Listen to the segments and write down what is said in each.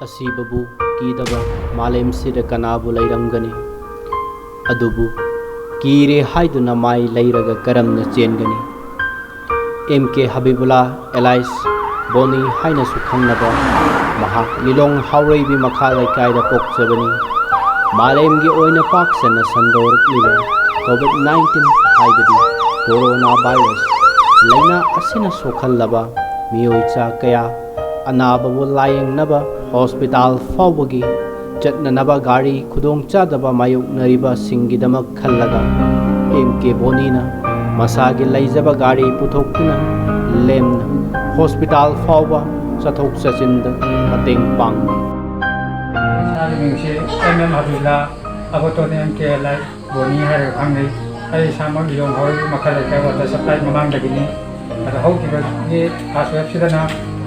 ꯑꯁꯤꯕꯕꯨ ꯀꯤꯗꯕ ꯃꯥꯂꯦꯝꯁꯤꯗ ꯀꯅꯥꯕꯨ ꯂꯩꯔꯝꯒꯅꯤ ꯑꯗꯨꯕꯨ ꯀꯤꯔꯦ ꯍꯥꯏꯗꯨꯅ ꯃꯥꯏ ꯂꯩꯔꯒ ꯀꯔꯝꯅ ꯆꯦꯟꯒꯅꯤ M.K. ꯍꯕꯤꯕꯨꯜꯂꯥ ꯑꯦꯂꯥꯏꯁ ꯕꯣꯅꯤ ꯍꯥꯏꯅꯁꯨ ꯈꯪꯅꯕ ꯃꯍꯥꯛ ꯂꯤꯂꯣꯡ ꯍꯥꯎꯔꯩꯕꯤ ꯃꯈꯥ ꯂꯩꯀꯥꯏꯗ ꯄꯣꯛꯆꯕꯅꯤ ꯃꯥꯂꯦꯝꯒꯤ ꯑꯣꯏꯅ ꯄꯥꯛ ꯁꯟꯅ ꯁꯟꯗꯣꯔꯛꯂꯤꯕ COVID-19 ꯍꯥꯏꯕꯗꯤ ꯀꯣꯔꯣꯅꯥ ꯚꯥꯏꯔꯁ ꯂꯩꯅꯥ ꯑꯁꯤꯅ ꯁꯣꯛꯍꯜꯂꯕ ꯃꯤꯑꯣꯏ ꯀꯌꯥ ꯑꯅꯥꯕꯕꯨ ꯂꯥꯌꯦꯡꯅꯕ ꯍꯣꯁꯄꯤꯇꯥꯜ ꯐꯥꯎꯕꯒꯤ ꯆꯠꯅꯅꯕ ꯒꯥꯔꯤ ꯈꯨꯗꯣꯡꯆꯥꯗꯕ ꯃꯥꯌꯣꯛꯅꯔꯤꯕꯁꯤꯡꯒꯤꯗꯃꯛ ꯈꯜꯂꯒ M.K. ꯕꯣꯅꯤꯅ ꯃꯁꯥꯒꯤ ꯂꯩꯖꯕ ꯒꯥꯔꯤ ꯄꯨꯊꯣꯛꯇꯨꯅ ꯂꯦꯝꯅ ꯍꯣꯁꯄꯤꯇꯥꯜ ꯐꯥꯎꯕ ꯆꯠꯊꯣꯛ ꯆꯠꯁꯤꯟꯗ ꯃꯇꯦꯡ ꯄꯥꯡꯂꯤ ꯏꯁꯥꯒꯤ ꯃꯤꯡꯁꯤ M.M. ꯍꯕꯤꯕꯨꯜꯂꯥ ꯑꯕꯣꯇꯣꯟ M.K. ꯑꯦꯂꯥꯏꯁ ꯕꯣꯅꯤ ꯍꯥꯏꯔꯒ ꯈꯪꯅꯩ ꯑꯩ ꯏꯁꯥꯃꯛ ꯂꯤꯂꯣꯡ ꯍꯥꯎꯔꯩꯕꯤ ꯃꯈꯥ ꯂꯩꯀꯥꯏ ꯋꯥꯇꯔ ꯁꯄ꯭ꯂꯥꯏ ꯃꯃꯥꯡꯗꯒꯤꯅꯤ ꯑꯗꯣ ꯍꯧꯈꯤꯕꯒꯤ ꯐꯥꯔꯁ ꯋꯦꯕꯁꯤꯗꯅ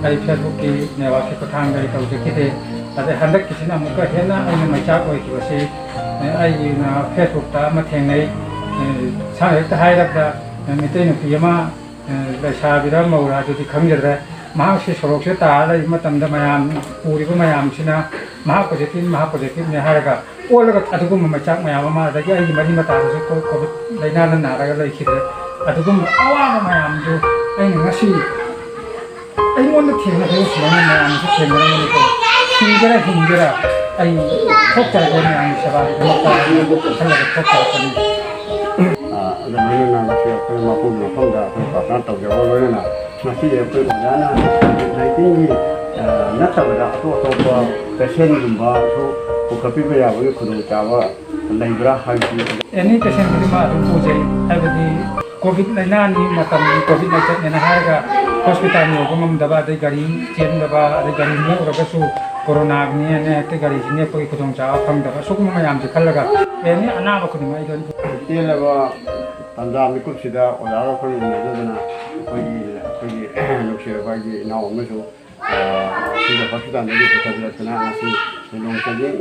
ꯑꯩ ꯐꯦꯁꯕꯨꯛꯀꯤ ꯅꯦꯠꯋꯥꯛꯀꯤ ꯈꯨꯠꯊꯥꯡꯗ ꯑꯩ ꯇꯧꯖꯈꯤꯗꯦ ꯑꯗꯩ ꯍꯟꯗꯛꯀꯤꯁꯤꯅ ꯑꯃꯨꯛꯀ ꯍꯦꯟꯅ ꯑꯩꯅ ꯃꯩꯆꯥꯛ ꯑꯣꯏꯈꯤꯕꯁꯤ ꯑꯩꯅ ꯐꯦꯁꯕꯨꯛꯇ ꯑꯃ ꯊꯦꯡꯅꯩ ꯁꯝꯅ ꯍꯦꯛꯇ ꯍꯥꯏꯔꯕꯗ ꯃꯩꯇꯩ ꯅꯨꯄꯤ ꯑꯃ ꯂꯩꯁꯥꯕꯤꯔ ꯃꯧꯔꯥ ꯑꯗꯨꯗꯤ ꯈꯪꯖꯗ꯭ꯔꯦ ꯃꯍꯥꯛꯁꯤ ꯁꯣꯔꯣꯛꯁꯤꯗ ꯇꯥꯔ ꯂꯩꯕ ꯃꯇꯝꯗ ꯃꯌꯥꯝ ꯎꯔꯤꯕ ꯃꯌꯥꯝꯁꯤꯅ ꯃꯍꯥꯛ ꯄꯣꯖꯤꯇꯤꯚꯅꯤ ꯍꯥꯏꯔꯒ ꯑꯣꯜꯂꯒ ꯑꯗꯨꯒꯨꯝꯕ ꯃꯩꯆꯥꯛ ꯃꯌꯥꯝ ꯑꯃ ꯑꯗꯒꯤ ꯑꯩꯒꯤ ꯃꯔꯤ ꯃꯇꯥꯗꯁꯨ ꯀꯣꯚꯤꯗ ꯂꯩꯅꯥꯅ ꯅꯥꯔꯒ ꯂꯩꯈꯤꯗ꯭ꯔꯦ ꯑꯗꯨꯒꯨꯝꯕ ꯑꯋꯥꯕ ꯃꯌꯥꯝꯗꯨ ꯑꯩꯅ ꯉꯁꯤ ꯑꯩꯉꯣꯟꯗ ꯊꯦꯡꯅꯈꯤꯕ ꯁꯨꯃꯥꯏꯅ ꯃꯌꯥꯝꯁꯨ ꯊꯦꯡꯅꯔꯝꯒꯅꯤꯀꯣ ꯁꯤꯒꯦꯔꯥ ꯍꯤꯡꯒꯦꯔꯥ ꯑꯩ ꯊꯣꯛꯆꯔꯛꯄ ꯃꯌꯥꯝꯒꯤ ꯁꯦꯕꯥꯒꯤꯗꯃꯛꯇ ꯈꯜꯂꯒ ꯊꯣꯛꯆꯔꯛꯄꯅꯤ ꯑꯗꯨꯃꯥꯏꯅ ꯉꯁꯤ ꯑꯩꯈꯣꯏ ꯃꯐꯝꯗ ꯑꯩꯈꯣꯏ ꯄꯥꯔꯇꯅꯔ ꯇꯧꯖꯕ ꯂꯣꯏꯅꯅ ꯉꯁꯤ ꯑꯩꯈꯣꯏ ꯑꯣꯖꯥꯅ COVID-19ꯒꯤ ꯅꯠꯇꯕꯗ ꯑꯇꯣꯞ ꯑꯇꯣꯞꯄ ꯄꯦꯁꯦꯟꯒꯨꯝꯕꯁꯨ ꯄꯨꯈꯠꯄꯤꯕ ꯌꯥꯕꯒꯤ ꯈꯨꯗꯣꯡꯆꯥꯕ ꯂꯩꯕ꯭ꯔꯥ ꯍꯥꯏꯕꯁꯤ ꯑꯦꯅꯤ ꯄꯦꯁꯦꯟ ꯈꯨꯗꯤꯡꯃꯛ ꯑꯗꯨꯝ ꯄꯨꯖꯩ ꯍꯥꯏꯕꯗꯤ ꯀꯣꯚꯤꯗ ꯂꯩꯅꯥꯅꯤ ꯃꯇꯝꯒꯤ COVID-19ꯅꯦꯅ ꯍꯥꯏꯔꯒ ꯍꯣꯁꯄꯤꯇꯥꯜ ꯌꯧꯕ ꯉꯝꯗꯕ ꯑꯗꯩ ꯒꯥꯔꯤ ꯆꯦꯟꯗꯕ ꯑꯗꯩ ꯒꯥꯔꯤ ꯅꯦꯛꯎꯔꯒꯁꯨ ꯀꯣꯔꯣꯅꯥꯒꯤꯅꯦꯅ ꯍꯦꯛꯇ ꯒꯥꯔꯤꯁꯤ ꯅꯦꯛꯄꯒꯤ ꯈꯨꯗꯣꯡꯆꯥꯕ ꯐꯪꯗꯕ ꯁꯤꯒꯨꯝꯕ ꯃꯌꯥꯝꯁꯤ ꯈꯜꯂꯒ ꯑꯦꯅꯤ ꯑꯅꯥꯕ ꯈꯨꯗꯤꯡꯃꯛ ꯑꯩ ꯂꯣꯏꯅ ꯇꯦꯜꯂꯕ ꯇꯟꯖꯥ ꯃꯤꯀꯨꯞꯁꯤꯗ ꯑꯣꯖꯥꯒ ꯑꯩꯈꯣꯏ ꯎꯅꯖꯗꯅ ꯑꯩꯈꯣꯏꯒꯤ ꯅꯨꯡꯁꯤꯔꯕ ꯑꯩꯒꯤ ꯏꯅꯥꯎ ꯑꯃꯁꯨ ꯁꯤꯗ ꯍꯣꯁꯄꯤꯇꯥꯜꯗꯒꯤ ꯄꯨꯊꯕꯤꯔꯛꯇꯨꯅ ꯉꯁꯤ ꯂꯤꯂꯣꯡ ꯆꯤꯡ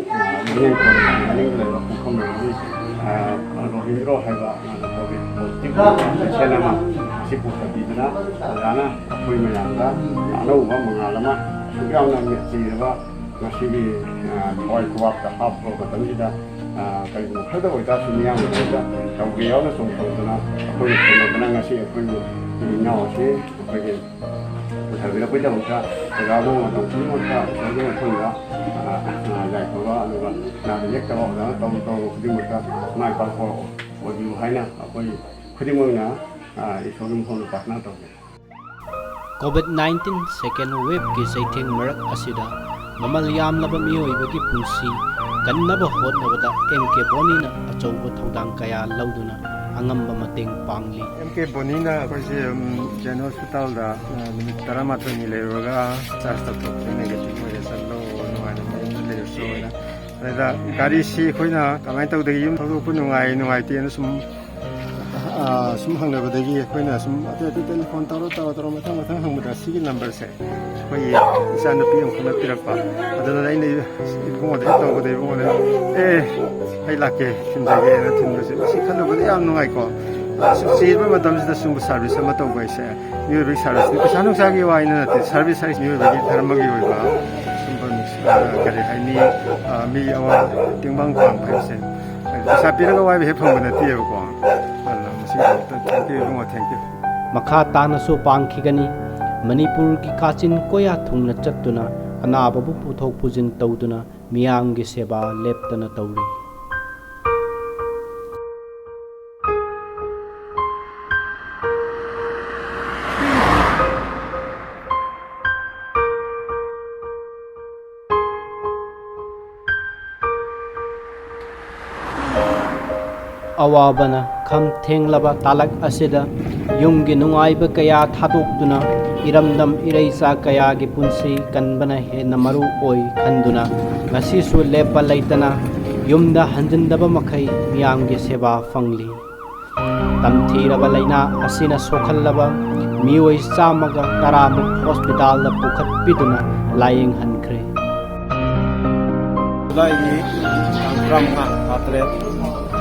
ꯃꯅꯤꯡꯗ ꯂꯩꯕ ꯄꯨꯡꯐꯝ ꯑꯃꯗꯤ ꯔꯣꯍꯤꯟꯗ꯭ꯔꯣ ꯍꯥꯏꯕ ꯀꯣꯚꯤꯗ ꯄꯣꯖꯤꯇꯤꯚ ꯄꯦꯁꯦꯟ ꯑꯃ ꯑꯁꯤ ꯄꯨꯊꯕꯤꯗꯨꯅ ꯑꯣꯖꯥꯅ ꯑꯩꯈꯣꯏ ꯃꯌꯥꯝꯗ ꯑꯅꯧꯕ ꯃꯉꯥꯜ ꯑꯃ ꯑꯁꯨꯛ ꯌꯥꯝꯅ ꯆꯤꯔꯕ ꯉꯁꯤꯒꯤ ꯊꯋꯥꯏ ꯈꯨꯋꯥꯛꯇ ꯍꯥꯞꯄ ꯃꯇꯝꯁꯤꯗ ꯀꯔꯤꯒꯨꯝꯕ ꯈꯔꯗ ꯑꯣꯏꯇꯥꯔꯁꯨ ꯃꯤꯌꯥꯝꯒꯤꯗꯃꯛꯇ ꯇꯧꯒꯦ ꯌꯥꯎꯅ ꯆꯣꯡꯊꯣꯛꯇꯨꯅ ꯑꯩꯈꯣꯏꯅ ꯊꯦꯡꯅꯗꯨꯅ ꯉꯁꯤ ꯑꯩꯈꯣꯏꯕꯨ ꯏꯅꯥꯎ ꯑꯁꯤ ꯑꯩꯈꯣꯏꯒꯤ ꯄꯨꯊꯕꯤꯔꯛꯄꯒꯤꯗꯃꯛꯇ ꯑꯣꯖꯥꯕꯨ ꯃꯇꯝ ꯈꯨꯗꯤꯡꯃꯛꯇ ꯏꯁꯣꯔꯒꯤ ꯃꯐꯝꯗ ꯌꯥꯏꯐꯕ ꯑꯗꯨꯒ ꯅꯥꯗ ꯌꯦꯛꯇꯕ ꯑꯣꯖꯥꯅ ꯇꯧꯔꯨꯕ ꯈꯨꯗꯤꯡꯃꯛꯇ ꯃꯥꯏ ꯄꯥꯛꯄ ꯑꯣꯏꯕꯤꯌꯨ ꯍꯥꯏꯅ ꯑꯩꯈꯣই ꯈꯨꯗꯤꯡꯃꯛꯅ ꯏꯁꯣꯔꯒꯤ ꯃꯐꯝꯗ ꯄ꯭ꯔꯥꯊꯅꯥ ꯇꯧꯖꯩ COVID-19 ꯁꯦꯀꯦꯟ ꯋꯦꯕꯀꯤ ꯆꯩꯊꯦꯡ ꯃꯔꯛ ꯑꯁꯤꯗ ꯃꯃꯜ ꯌꯥꯝꯂꯕ ꯃꯤꯑꯣꯏꯕꯒꯤ ꯄꯨꯟꯁꯤ ꯀꯟꯅꯕ ꯍꯣꯠꯅꯕꯗ M.K. ꯕꯣꯅꯤꯅ ꯑꯆꯧꯕ ꯊꯧꯗꯥꯡ ꯀꯌꯥ ꯂꯧꯗꯨꯅ ꯑꯉꯝꯕ ꯃꯇꯦꯡ ꯄꯥꯡꯂꯤ M.K. ꯕꯣꯅꯤꯅ ꯑꯩꯈꯣꯏꯁꯦ ꯖꯦꯟ ꯍꯣꯁꯄꯤꯇꯥꯜꯗ ꯅꯨꯃꯤꯠ 12ꯅꯤ ꯂꯩꯔꯨꯔꯒ ꯆꯥꯔꯖ ꯇꯧꯊꯣꯛꯄ ꯅꯦꯒꯦꯇꯤꯚ ꯑꯣꯏꯔꯦ ꯆꯠꯂꯣ ꯅꯨꯡꯉꯥꯏꯅ ꯃꯌꯨꯝꯗ ꯂꯩꯔꯁꯨ ꯑꯣꯏꯅ ꯑꯗꯨꯗ ꯒꯥꯔꯤꯁꯤ ꯑꯩꯈꯣꯏꯅ ꯀꯃꯥꯏꯅ ꯇꯧꯗꯒꯦ ꯌꯨꯝ ꯊꯧꯗꯣꯛꯄ ꯅꯨꯡꯉꯥꯏꯇꯦꯅ ꯁꯨꯝ ꯍꯪꯅꯕꯗꯒꯤ ꯑꯩꯈꯣꯏꯅ ꯁꯨꯝ ꯑꯇꯩ ꯇꯦꯂꯤꯐꯣꯟ ꯇꯧꯔ ꯃꯊꯪ ꯍꯪꯕꯗ ꯁꯤꯒꯤ ꯅꯝꯕꯔꯁꯦ ꯑꯩꯈꯣꯏꯒꯤ ꯏꯆꯥꯅꯨꯄꯤ ꯑꯃꯈꯛꯅ ꯄꯤꯔꯛꯄ ꯑꯗꯨꯅ ꯑꯩꯅ ꯏꯕꯨꯡꯉꯣꯗ ꯇꯧꯕꯗ ꯏꯕꯨꯡꯉꯣꯗ ꯑꯩ ꯂꯥꯛꯀꯦ ꯊꯤꯟꯖꯒꯦꯅ ꯊꯤꯟꯕꯁꯦ ꯃꯁꯤ ꯈꯜꯂꯨꯕꯗ ꯌꯥꯝ ꯅꯨꯡꯉꯥꯏꯀꯣ ꯆꯦꯟꯕ ꯃꯇꯝꯁꯤꯗ ꯁꯨꯝꯕ ꯁꯥꯔꯚꯤꯁ ꯑꯃ ꯇꯧꯕ ꯍꯥꯏꯁꯦ ꯃꯤꯑꯣꯏꯕꯒꯤ ꯁꯥꯔꯚꯤꯁꯅꯤ ꯄꯩꯁꯥ ꯅꯨꯡꯁꯥꯒꯤ ꯋꯥꯏꯅ ꯅꯠꯇꯦ ꯁꯥꯔꯚꯤꯁ ꯍꯥꯏꯁꯦ ꯃꯤꯑꯣꯏꯕꯒꯤ ꯙꯔꯃꯒꯤ ꯑꯣꯏꯕ ꯁꯨꯝꯕ ꯀꯔꯤ ꯍꯥꯏꯅꯤ ꯃꯤ ꯑꯋꯥ ꯇꯦꯡꯕꯥꯡ ꯄꯥꯡꯕ ꯍꯥꯏꯕꯁꯦ ꯄꯩꯁꯥ ꯄꯤꯔꯒ ꯋꯥꯏꯕ ꯍꯦꯛ ꯐꯪꯕ ꯅꯠꯇꯦꯕꯀꯣ ꯃꯈꯥ ꯇꯥꯅꯁꯨ ꯄꯥꯡꯈꯤꯒꯅꯤ ꯃꯅꯤꯄꯨꯔꯒꯤ ꯀꯥꯆꯤꯟ ꯀꯣꯌꯥ ꯊꯨꯡꯅ ꯆꯠꯇꯨꯅ ꯑꯅꯥꯕꯕꯨ ꯄꯨꯊꯣꯛ ꯄꯨꯁꯤꯟ ꯇꯧꯗꯨꯅ ꯃꯤꯌꯥꯝꯒꯤ ꯁꯦꯕꯥ ꯂꯦꯞꯇꯅ ꯇꯧꯔꯤ ꯑꯋꯥꯕꯅ ꯈꯝ ꯊꯦꯡꯂꯕ ꯇꯥꯂꯛ ꯑꯁꯤꯗ ꯌꯨꯝꯒꯤ ꯅꯨꯡꯉꯥꯏꯕ ꯀꯌా ꯊꯥꯗꯣꯛꯇꯨꯅ ꯏꯔꯝꯗꯝ ꯏꯔꯩꯆꯥ ꯀꯌꯥꯒꯤ ꯄꯨꯟꯁꯤ ꯀꯟꯕꯅ ꯍꯦꯟꯅ ꯃꯔꯨ ꯑꯣꯏ ꯈꯟꯗꯨꯅ ꯉꯁꯤꯁꯨ ꯂꯦꯞꯄ ꯂꯩꯇꯅ ꯌꯨꯝꯗ ꯍꯟꯖꯤꯟꯗꯕ ꯃꯈꯩ ꯃꯤꯌꯥꯝꯒꯤ ꯁꯦꯕꯥ ꯐꯪꯂꯤ ꯇꯝꯊꯤꯔꯕ ꯂꯩꯅꯥ ꯑꯁꯤꯅ ꯁꯣꯛꯍꯜꯂꯕ ꯃꯤꯑꯣꯏ 110ꯃꯨꯛ ꯍꯣꯁꯄꯤꯇꯥꯜꯗ ꯄꯨꯈꯠꯄꯤꯗꯨꯅ ꯂꯥꯌꯦꯡꯍꯟꯈ꯭ꯔꯦ ꯖꯨꯂꯥꯏꯒꯤ ꯇꯥꯡ 35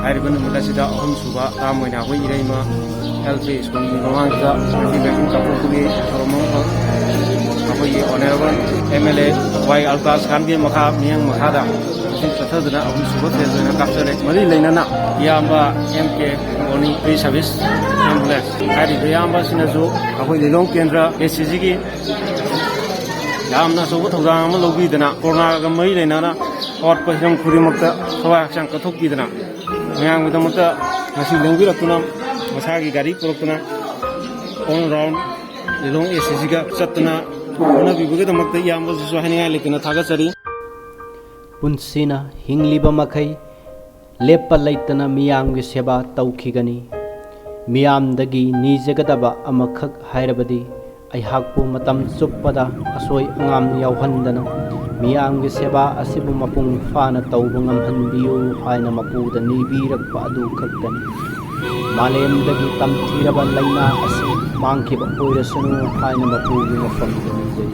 ꯍꯥꯏꯔꯤꯕ ꯅꯨꯃꯤꯠ ꯑꯁꯤꯗ ꯑꯍꯨꯝꯁꯨꯕ ꯇꯥꯝ ꯑꯣꯏꯅ ꯑꯩꯈꯣꯏ ꯏꯔꯩꯃ ꯍꯦꯜꯊ ꯁ꯭ꯀꯨꯜꯒꯤ ꯃꯃꯥꯡꯗ ꯚꯦꯛꯁꯤꯟ ꯀꯥꯞꯊꯣꯛꯄꯒꯤ ꯊꯧꯔꯝ ꯑꯃꯈꯛ ꯑꯩꯈꯣꯏꯒꯤ honourable M.L.A. Y Altaj Khan के मखा मियंग मखादा चथदना अहम सुबह फेजन कापचरे मरी लेना याम्बा MK बोनी फ्री सर्विस एम्बुलेंस हारी याम्बा सिनजु अखोई लिलोंग केंद्र SCG की यामना सोबो थौदांग अमा लौबीदना कोरोना गा मरी लेना हॉट पहिरम खुदिमक्ता थवा हक्चांग कथोकपीदना मयामगदमक्ता ngasi lengbirakuna masagi gari purukuna on round Lilong SCG का चतना उनबिबगदमक्ता याम्बा जुसु हानिया लेकिन थागचरी पुनसिना हिंगलिबा मखै लेप्पा लैतना मियामगी सेवा तौखिगनी मियामदगी निजगदबा अमखक हायरबदी अइहाकपु मतम चुप्पदा असोय अंगाम यावहंदना मियामगी सेवा असिबु मपुंग फाना तौबु ngamhanbiyu हायना मपुदा निबिरकपा अदु खक्तनी मालेमदगी तमथिरबा लैना असि मांखिबा ओइरसनु हायना मपुगी मफमदनी जै